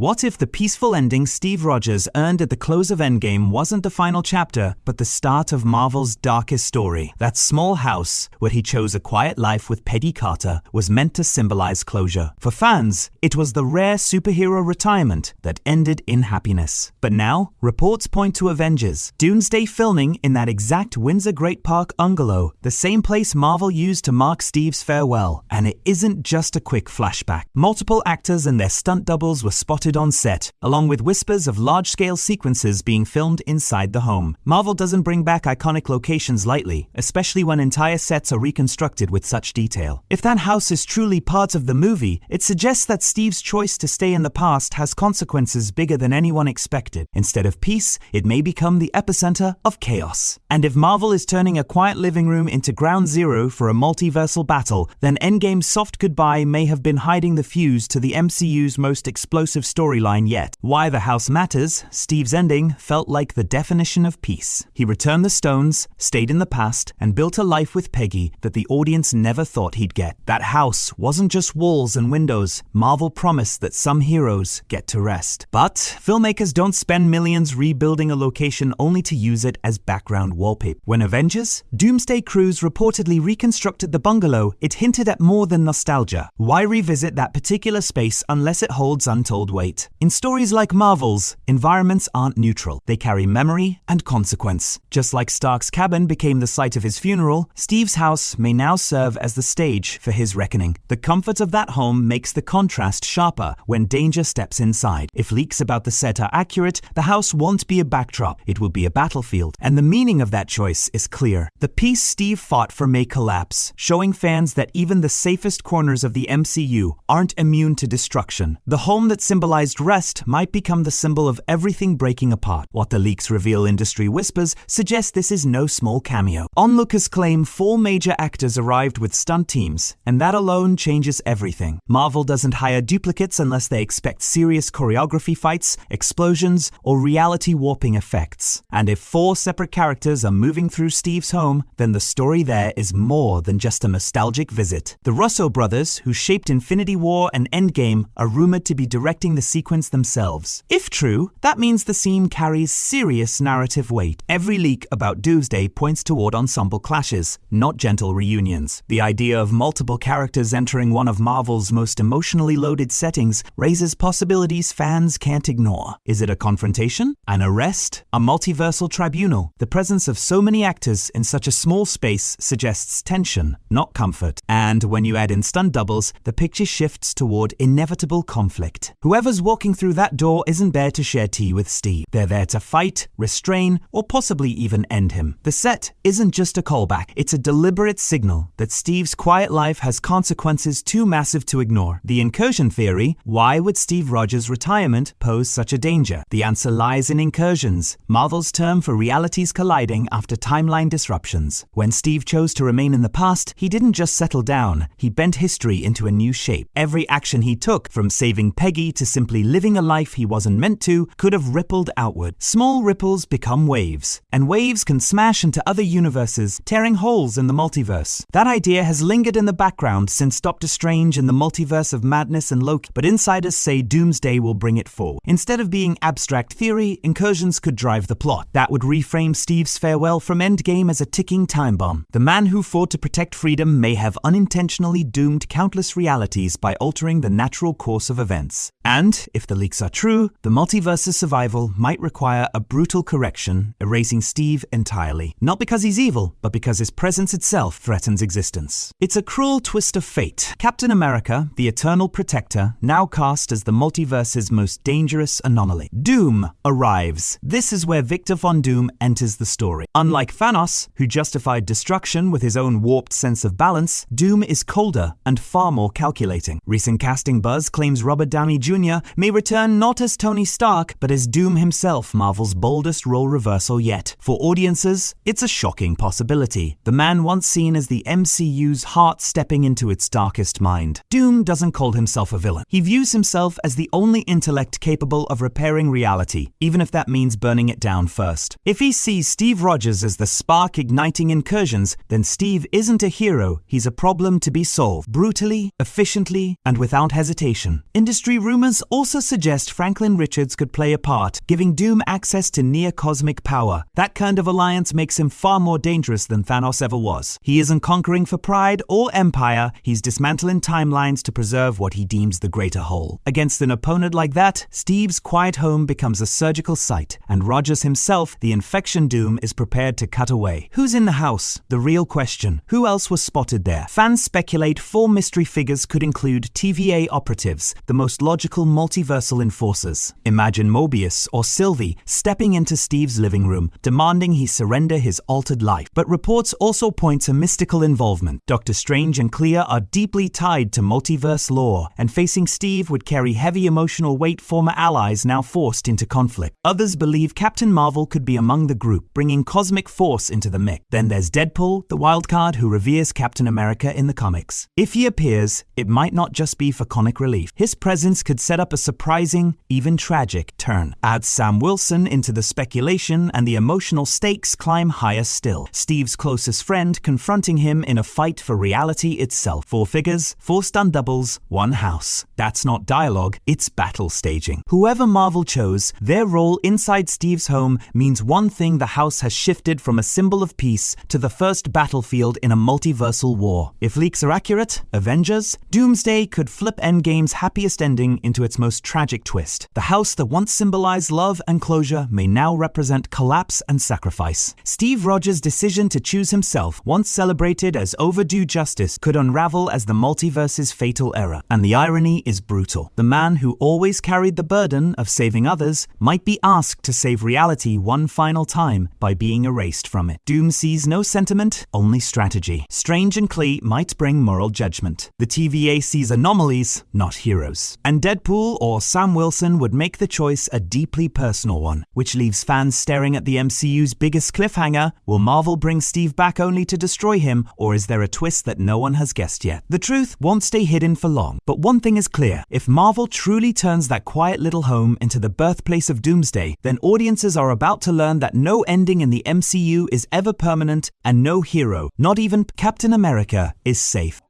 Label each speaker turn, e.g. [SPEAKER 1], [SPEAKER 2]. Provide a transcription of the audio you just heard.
[SPEAKER 1] What if the peaceful ending Steve Rogers earned at the close of Endgame wasn't the final chapter, but the start of Marvel's darkest story? That small house, where he chose a quiet life with Peggy Carter, was meant to symbolize closure. For fans, it was the rare superhero retirement that ended in happiness. But now, reports point to Avengers Doomsday filming in that exact Windsor Great Park bungalow, the same place Marvel used to mark Steve's farewell. And it isn't just a quick flashback. Multiple actors and their stunt doubles were spotted on set, along with whispers of large-scale sequences being filmed inside the home. Marvel doesn't bring back iconic locations lightly, especially when entire sets are reconstructed with such detail. If that house is truly part of the movie, it suggests that Steve's choice to stay in the past has consequences bigger than anyone expected. Instead of peace, it may become the epicenter of chaos. And if Marvel is turning a quiet living room into ground zero for a multiversal battle, then Endgame's soft goodbye may have been hiding the fuse to the MCU's most explosive storyline yet. Why the house matters, Steve's ending felt like the definition of peace. He returned the stones, stayed in the past, and built a life with Peggy that the audience never thought he'd get. That house wasn't just walls and windows. Marvel promised that some heroes get to rest. But filmmakers don't spend millions rebuilding a location only to use it as background wallpaper. When Avengers Doomsday crews reportedly reconstructed the bungalow, it hinted at more than nostalgia. Why revisit that particular space unless it holds untold weight? In stories like Marvel's, environments aren't neutral. They carry memory and consequence. Just like Stark's cabin became the site of his funeral, Steve's house may now serve as the stage for his reckoning. The comfort of that home makes the contrast sharper when danger steps inside. If leaks about the set are accurate, the house won't be a backdrop, it will be a battlefield. And the meaning of that choice is clear. The peace Steve fought for may collapse, showing fans that even the safest corners of the MCU aren't immune to destruction. The home that symbolized rest might become the symbol of everything breaking apart. What the leaks reveal industry whispers suggest this is no small cameo. Onlookers claim 4 major actors arrived with stunt teams, and that alone changes everything. Marvel doesn't hire duplicates unless they expect serious choreography fights, explosions, or reality warping effects. And if 4 separate characters are moving through Steve's home, then the story there is more than just a nostalgic visit. The Russo brothers, who shaped Infinity War and Endgame, are rumored to be directing the sequence themselves. If true, that means the scene carries serious narrative weight. Every leak about Doomsday points toward ensemble clashes, not gentle reunions. The idea of multiple characters entering one of Marvel's most emotionally loaded settings raises possibilities fans can't ignore. Is it a confrontation? An arrest? A multiversal tribunal? The presence of so many actors in such a small space suggests tension, not comfort. And when you add in stunt doubles, the picture shifts toward inevitable conflict. Whoever's walking through that door isn't there to share tea with Steve. They're there to fight, restrain, or possibly even end him. The set isn't just a callback, it's a deliberate signal that Steve's quiet life has consequences too massive to ignore. The incursion theory: why would Steve Rogers' retirement pose such a danger? The answer lies in incursions, Marvel's term for realities colliding after timeline disruptions. When Steve chose to remain in the past, he didn't just settle down, he bent history into a new shape. Every action he took, from saving Peggy to simply living a life he wasn't meant to, could have rippled outward. Small ripples become waves, and waves can smash into other universes, tearing holes in the multiverse. That idea has lingered in the background since Doctor Strange and the Multiverse of Madness and Loki, but insiders say Doomsday will bring it forward. Instead of being abstract theory, incursions could drive the plot. That would reframe Steve's farewell from Endgame as a ticking time bomb. The man who fought to protect freedom may have unintentionally doomed countless realities by altering the natural course of events. And, if the leaks are true, the multiverse's survival might require a brutal correction, erasing Steve entirely. Not because he's evil, but because his presence itself threatens existence. It's a cruel twist of fate. Captain America, the Eternal Protector, now cast as the multiverse's most dangerous anomaly. Doom arrives. This is where Victor Von Doom enters the story. Unlike Thanos, who justified destruction with his own warped sense of balance, Doom is colder and far more calculating. Recent casting buzz claims Robert Downey Jr. may return not as Tony Stark, but as Doom himself, Marvel's boldest role reversal yet. For audiences, it's a shocking possibility. The man once seen as the MCU's heart stepping into its darkest mind. Doom doesn't call himself a villain. He views himself as the only intellect capable of repairing reality, even if that means burning it down first. If he sees Steve Rogers as the spark igniting incursions, then Steve isn't a hero, he's a problem to be solved, brutally, efficiently, and without hesitation. Industry rumors Rumors also suggest Franklin Richards could play a part, giving Doom access to near-cosmic power. That kind of alliance makes him far more dangerous than Thanos ever was. He isn't conquering for pride or empire, he's dismantling timelines to preserve what he deems the greater whole. Against an opponent like that, Steve's quiet home becomes a surgical site, and Rogers himself, the infection Doom, is prepared to cut away. Who's in the house? The real question. Who else was spotted there? Fans speculate 4 mystery figures could include TVA operatives, the most logical multiversal enforcers. Imagine Mobius or Sylvie stepping into Steve's living room, demanding he surrender his altered life. But reports also point to mystical involvement. Doctor Strange and Clea are deeply tied to multiverse lore, and facing Steve would carry heavy emotional weight former allies now forced into conflict. Others believe Captain Marvel could be among the group, bringing cosmic force into the mix. Then there's Deadpool, the wildcard who reveres Captain America in the comics. If he appears, it might not just be for comic relief. His presence could set up a surprising, even tragic, turn. Add Sam Wilson into the speculation and the emotional stakes climb higher still. Steve's closest friend confronting him in a fight for reality itself. 4 figures, 4 stunt doubles, 1 house. That's not dialogue, it's battle staging. Whoever Marvel chose, their role inside Steve's home means one thing: the house has shifted from a symbol of peace to the first battlefield in a multiversal war. If leaks are accurate, Avengers Doomsday could flip Endgame's happiest ending into its most tragic twist. The house that once symbolized love and closure may now represent collapse and sacrifice. Steve Rogers' decision to choose himself, once celebrated as overdue justice, could unravel as the multiverse's fatal error. And the irony is brutal. The man who always carried the burden of saving others might be asked to save reality one final time by being erased from it. Doom sees no sentiment, only strategy. Strange and Clea might bring moral judgment. The TVA sees anomalies, not heroes. And Deadpool or Sam Wilson would make the choice a deeply personal one, which leaves fans staring at the MCU's biggest cliffhanger. Will Marvel bring Steve back only to destroy him, or is there a twist that no one has guessed yet? The truth won't stay hidden for long, but one thing is clear: if Marvel truly turns that quiet little home into the birthplace of Doomsday, then audiences are about to learn that no ending in the MCU is ever permanent, and no hero, not even Captain America, is safe.